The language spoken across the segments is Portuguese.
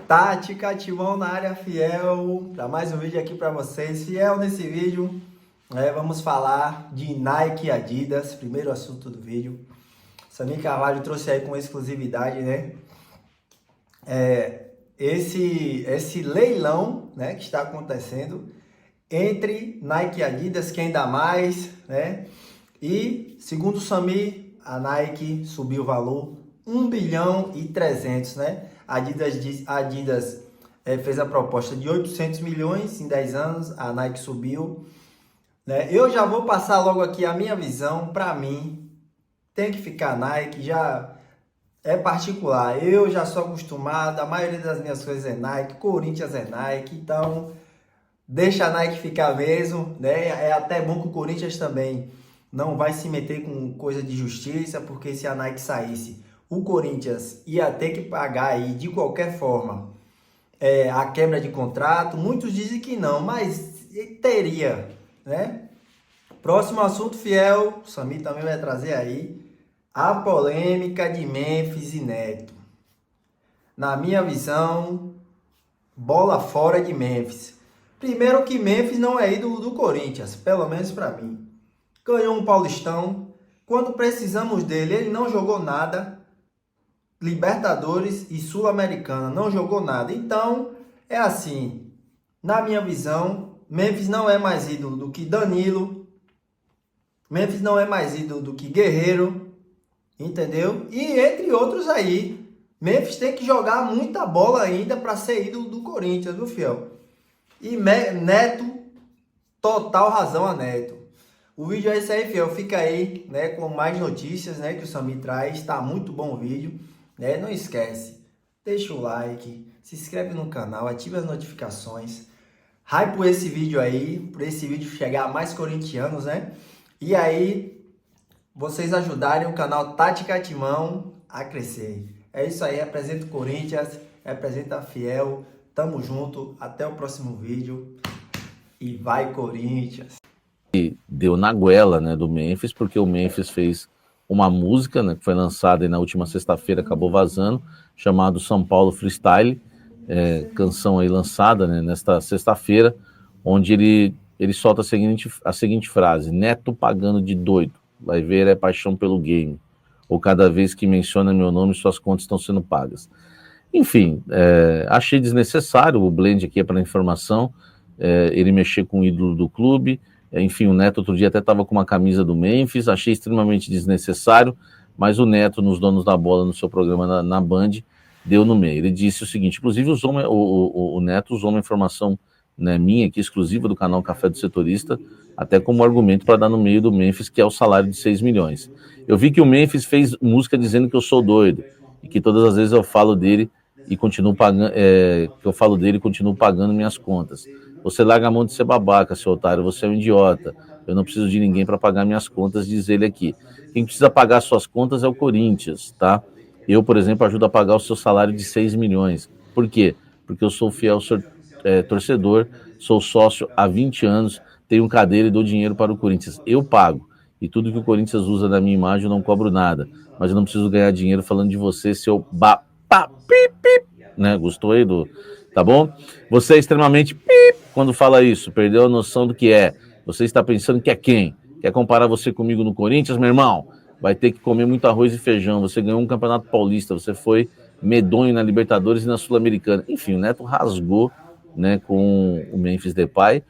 Tática Timão na área, fiel, para mais um vídeo aqui para vocês. Fiel nesse vídeo, vamos falar de Nike e Adidas, primeiro assunto do vídeo. Samir Carvalho trouxe aí com exclusividade, né? Esse leilão, né, que está acontecendo entre Nike e Adidas, quem dá mais, né? E segundo o Samir, a Nike subiu o valor 1 bilhão e 300, né? A Adidas fez a proposta de 800 milhões em 10 anos, a Nike subiu, né? Eu já vou passar logo aqui a minha visão. Para mim, tem que ficar Nike, já é particular. Eu já sou acostumado, a maioria das minhas coisas é Nike, Corinthians é Nike, então deixa a Nike ficar mesmo, né? É até bom que o Corinthians também não vai se meter com coisa de justiça, porque se a Nike saísse, o Corinthians ia ter que pagar aí de qualquer forma a quebra de contrato. Muitos dizem que não, mas teria, né? Próximo assunto, fiel, o Samir também vai trazer aí a polêmica de Memphis e Neto. Na minha visão, bola fora de Memphis. Primeiro que Memphis não é ídolo do Corinthians, pelo menos para mim. Ganhou um Paulistão, quando precisamos dele ele não jogou nada. Libertadores e Sul-Americana, não jogou nada. Então, é assim, na minha visão, Memphis não é mais ídolo do que Danilo, Memphis não é mais ídolo do que Guerreiro, entendeu? E entre outros aí, Memphis tem que jogar muita bola ainda para ser ídolo do Corinthians, viu, fiel? E Neto, total razão a Neto. O vídeo é esse aí, fiel, fica aí, né, com mais notícias, né, que o Samir traz. Tá muito bom o vídeo. Não esquece, deixa o like, se inscreve no canal, ativa as notificações, hype esse vídeo aí, para esse vídeo chegar a mais corintianos, né? E aí, vocês ajudarem o canal Tática Timão a crescer. É isso aí, representa o Corinthians, representa a Fiel, tamo junto, até o próximo vídeo e vai Corinthians! E deu na goela, né, do Memphis, porque o Memphis fez uma música, né, que foi lançada e na última sexta-feira acabou vazando, chamado São Paulo Freestyle, canção aí lançada, né, nesta sexta-feira, onde ele solta a seguinte frase: Neto pagando de doido, vai ver é paixão pelo game, ou cada vez que menciona meu nome suas contas estão sendo pagas. Enfim, achei desnecessário, o blend aqui é para informação, ele mexer com o ídolo do clube. Enfim, o Neto outro dia até estava com uma camisa do Memphis, achei extremamente desnecessário, mas o Neto, nos Donos da Bola, no seu programa na Band, deu no meio. Ele disse o seguinte, inclusive o Neto usou uma informação, né, minha aqui, exclusiva do canal Café do Setorista, até como argumento para dar no meio do Memphis, que é o salário de 6 milhões. Eu vi que o Memphis fez música dizendo que eu sou doido, e que todas as vezes eu falo dele e continuo pagando minhas contas. Você larga a mão de ser babaca, seu otário, você é um idiota. Eu não preciso de ninguém para pagar minhas contas, diz ele aqui. Quem precisa pagar suas contas é o Corinthians, tá? Eu, por exemplo, ajudo a pagar o seu salário de 6 milhões. Por quê? Porque eu sou fiel torcedor, sou sócio há 20 anos, tenho cadeira e dou dinheiro para o Corinthians. Eu pago. E tudo que o Corinthians usa da minha imagem eu não cobro nada. Mas eu não preciso ganhar dinheiro falando de você, seu né? Gostou aí do... Tá bom? Você é extremamente quando fala isso, perdeu a noção do que é. Você está pensando que é quem? Quer comparar você comigo no Corinthians, meu irmão? Vai ter que comer muito arroz e feijão. Você ganhou um campeonato paulista, você foi medonho na Libertadores e na Sul-Americana. Enfim, o Neto rasgou, né, com o Memphis Depay,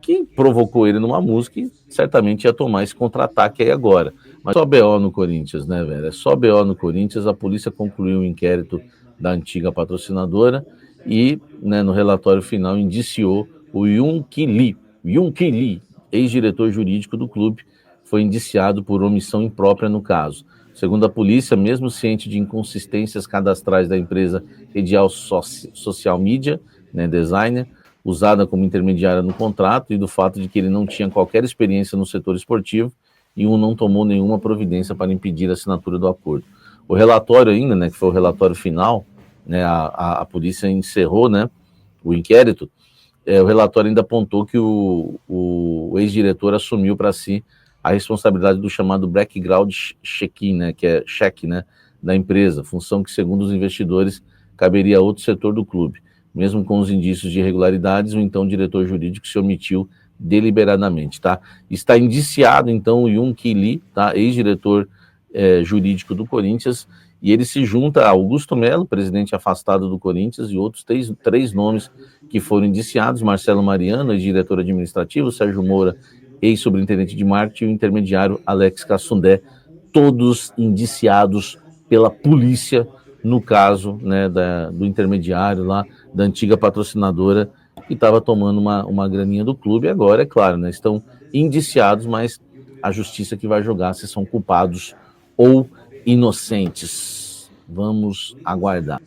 que provocou ele numa música e certamente ia tomar esse contra-ataque aí agora. Mas só BO no Corinthians, né, velho? É só BO no Corinthians. A polícia concluiu o inquérito da antiga patrocinadora e, né, no relatório final indiciou o Yoon-Ki Lee, ex-diretor jurídico do clube, foi indiciado por omissão imprópria no caso. Segundo a polícia, mesmo ciente de inconsistências cadastrais da empresa Edial Social Media, né, designer, usada como intermediária no contrato, e do fato de que ele não tinha qualquer experiência no setor esportivo, e não tomou nenhuma providência para impedir a assinatura do acordo. O relatório ainda, né, que foi o relatório final, né, a polícia encerrou, né, o inquérito. O relatório ainda apontou que o ex-diretor assumiu para si a responsabilidade do chamado background check, né, que é cheque, né, da empresa, função que, segundo os investidores, caberia a outro setor do clube. Mesmo com os indícios de irregularidades, o então diretor jurídico se omitiu deliberadamente, tá? Está indiciado, então, o Yoon Ki-lee, tá? Ex-diretor jurídico do Corinthians, e ele se junta a Augusto Melo, presidente afastado do Corinthians, e outros três nomes que foram indiciados: Marcelo Mariano, ex-diretor administrativo, Sérgio Moura, ex-superintendente de marketing, e o intermediário Alex Cassundé, todos indiciados pela polícia no caso, né, do intermediário lá, da antiga patrocinadora, que estava tomando uma graninha do clube. Agora, é claro, né, estão indiciados, mas a justiça que vai julgar se são culpados ou inocentes. Vamos aguardar.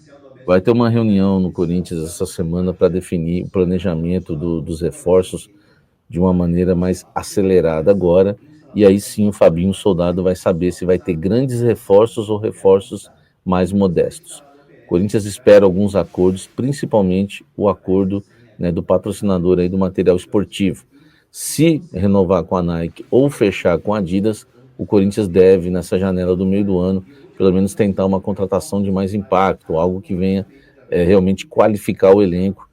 Vai ter uma reunião no Corinthians essa semana para definir o planejamento dos reforços de uma maneira mais acelerada agora, e aí sim o Fabinho Soldado vai saber se vai ter grandes reforços ou reforços mais modestos. O Corinthians espera alguns acordos, principalmente o acordo, né, do patrocinador aí do material esportivo. Se renovar com a Nike ou fechar com a Adidas, o Corinthians deve, nessa janela do meio do ano, pelo menos tentar uma contratação de mais impacto, algo que venha realmente qualificar o elenco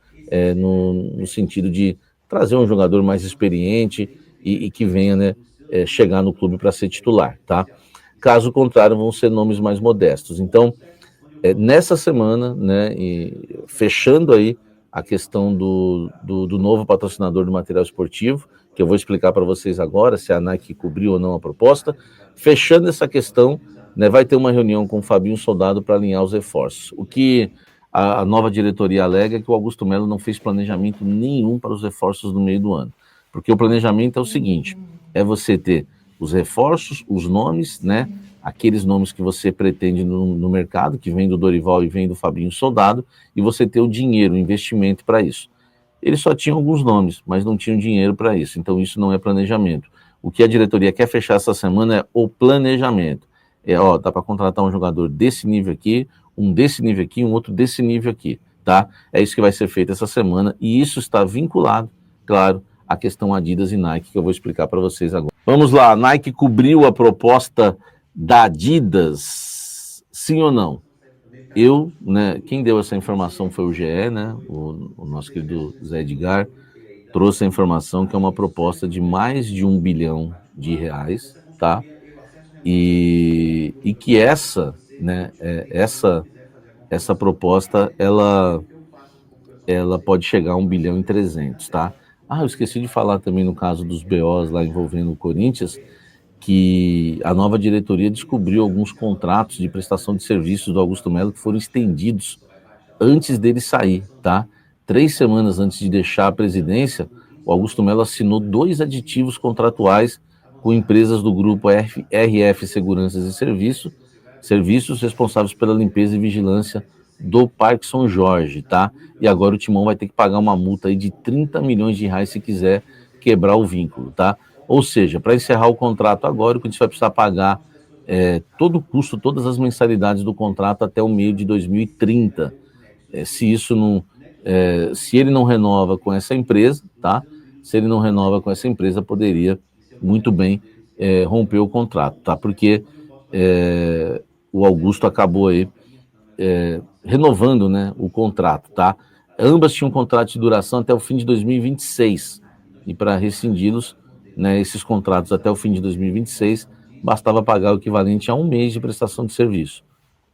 no sentido de trazer um jogador mais experiente e que venha, né, chegar no clube para ser titular, tá? Caso contrário, vão ser nomes mais modestos. Então, nessa semana, né, e fechando aí a questão do novo patrocinador do material esportivo, que eu vou explicar para vocês agora, se a Nike cobriu ou não a proposta. Fechando essa questão, né, vai ter uma reunião com o Fabinho Soldado para alinhar os reforços. O que a nova diretoria alega é que o Augusto Melo não fez planejamento nenhum para os reforços no meio do ano. Porque o planejamento é o seguinte: é você ter os reforços, os nomes, né, aqueles nomes que você pretende no mercado, que vem do Dorival e vem do Fabinho Soldado, e você ter o dinheiro, o investimento para isso. Eles só tinham alguns nomes, mas não tinham dinheiro para isso, então isso não é planejamento. O que a diretoria quer fechar essa semana é o planejamento. Dá para contratar um jogador desse nível aqui, um desse nível aqui, um outro desse nível aqui, tá? É isso que vai ser feito essa semana, e isso está vinculado, claro, à questão Adidas e Nike, que eu vou explicar para vocês agora. Vamos lá, a Nike cobriu a proposta da Adidas, sim ou não? Né, quem deu essa informação foi o GE, né, o nosso querido Zé Edgar, trouxe a informação que é uma proposta de mais de R$ 1 bilhão, tá? E que né, essa proposta, ela pode chegar a 1 bilhão e 300, tá? Eu esqueci de falar também no caso dos BOs lá envolvendo o Corinthians, que a nova diretoria descobriu alguns contratos de prestação de serviços do Augusto Melo que foram estendidos antes dele sair, tá? 3 semanas antes de deixar a presidência, o Augusto Melo assinou 2 aditivos contratuais com empresas do grupo RF Seguranças e Serviços responsáveis pela limpeza e vigilância do Parque São Jorge, tá? E agora o Timão vai ter que pagar uma multa aí de R$ 30 milhões se quiser quebrar o vínculo, tá? Ou seja, para encerrar o contrato agora, o Corinthians vai precisar pagar todo o custo, todas as mensalidades do contrato até o meio de 2030. Se ele não renova com essa empresa, tá? Se ele não renova com essa empresa, poderia muito bem romper o contrato, tá? Porque o Augusto acabou aí renovando, né, o contrato, tá? Ambas tinham um contrato de duração até o fim de 2026, e para rescindi-los, né, esses contratos até o fim de 2026, bastava pagar o equivalente a 1 mês de prestação de serviço.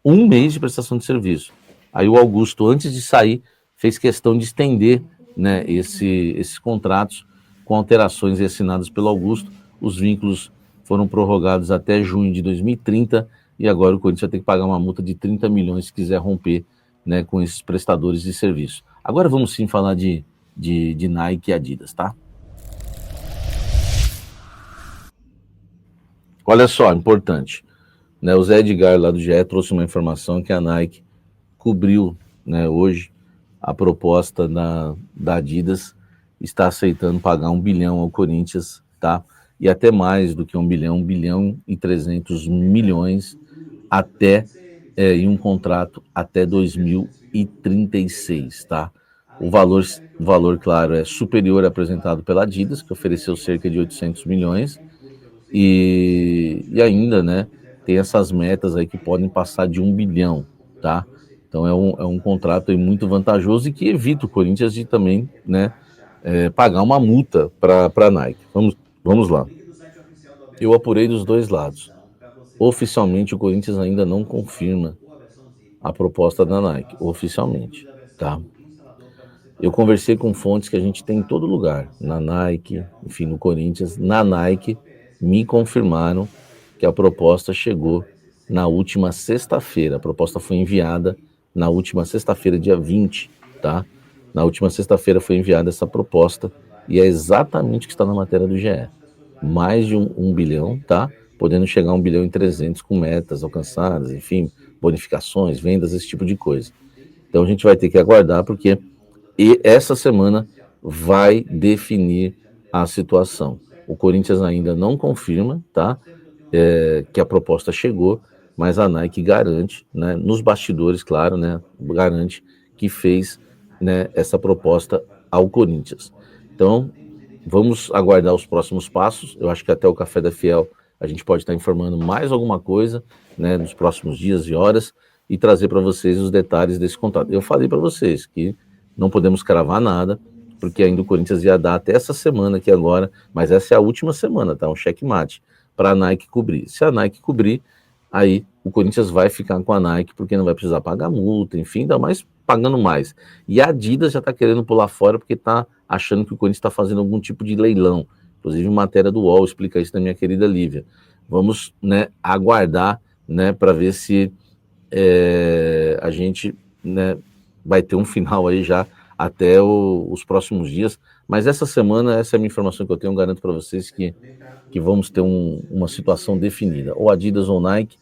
1 mês de prestação de serviço. Aí o Augusto, antes de sair, fez questão de estender, né, esses contratos com alterações assinadas pelo Augusto. Os vínculos foram prorrogados até junho de 2030, e agora o Corinthians vai ter que pagar uma multa de 30 milhões se quiser romper, né, com esses prestadores de serviço. Agora vamos sim falar de Nike e Adidas, tá? Olha só, importante, né, o Zé Edgar lá do GE trouxe uma informação que a Nike cobriu, né, hoje a proposta da Adidas, está aceitando pagar 1 bilhão ao Corinthians, tá? E até mais do que 1 bilhão, 1 bilhão e 300 milhões até em um contrato até 2036, tá? O valor, claro, é superior ao apresentado pela Adidas, que ofereceu cerca de 800 milhões, e ainda, né, tem essas metas aí que podem passar de 1 bilhão, tá? Então é um contrato aí muito vantajoso e que evita o Corinthians de também, né, pagar uma multa para a Nike. Vamos lá. Eu apurei dos dois lados. Oficialmente, o Corinthians ainda não confirma a proposta da Nike, oficialmente, tá? Eu conversei com fontes que a gente tem em todo lugar, na Nike, enfim, no Corinthians. Na Nike, me confirmaram que a proposta chegou na última sexta-feira. A proposta foi enviada na última sexta-feira, dia 20, tá? Na última sexta-feira foi enviada essa proposta e é exatamente o que está na matéria do GE. Mais de 1 bilhão, tá? Podendo chegar a 1 bilhão e 300 com metas alcançadas, enfim, bonificações, vendas, esse tipo de coisa. Então a gente vai ter que aguardar, porque essa semana vai definir a situação. O Corinthians ainda não confirma, tá? Que a proposta chegou, mas a Nike garante, né, nos bastidores, claro, né, garante que fez, né, essa proposta ao Corinthians. Então, vamos aguardar os próximos passos. Eu acho que até o Café da Fiel a gente pode estar informando mais alguma coisa, né, nos próximos dias e horas e trazer para vocês os detalhes desse contrato. Eu falei para vocês que não podemos cravar nada, porque ainda o Corinthians ia dar até essa semana aqui agora, mas essa é a última semana, tá? Um checkmate para a Nike cobrir. Se a Nike cobrir, aí o Corinthians vai ficar com a Nike, porque não vai precisar pagar multa, enfim, ainda mais pagando mais. E a Adidas já está querendo pular fora, porque está achando que o Corinthians está fazendo algum tipo de leilão. Inclusive, matéria do UOL explica isso da minha querida Lívia. Vamos, né, aguardar, né, para ver se a gente, né, vai ter um final aí já até os próximos dias. Mas essa semana, essa é a minha informação que eu tenho, eu garanto para vocês que vamos ter uma situação definida, ou Adidas ou Nike,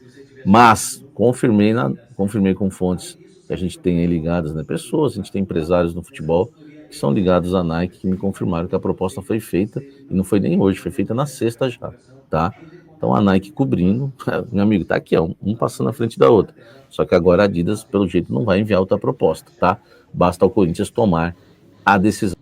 mas confirmei com fontes que a gente tem aí ligadas, né, pessoas, a gente tem empresários no futebol que são ligados à Nike, que me confirmaram que a proposta foi feita, e não foi nem hoje, foi feita na sexta já, tá? Então a Nike cobrindo, meu amigo, tá aqui, ó, um passando na frente da outra. Só que agora a Adidas, pelo jeito, não vai enviar outra proposta, tá? Basta o Corinthians tomar a decisão.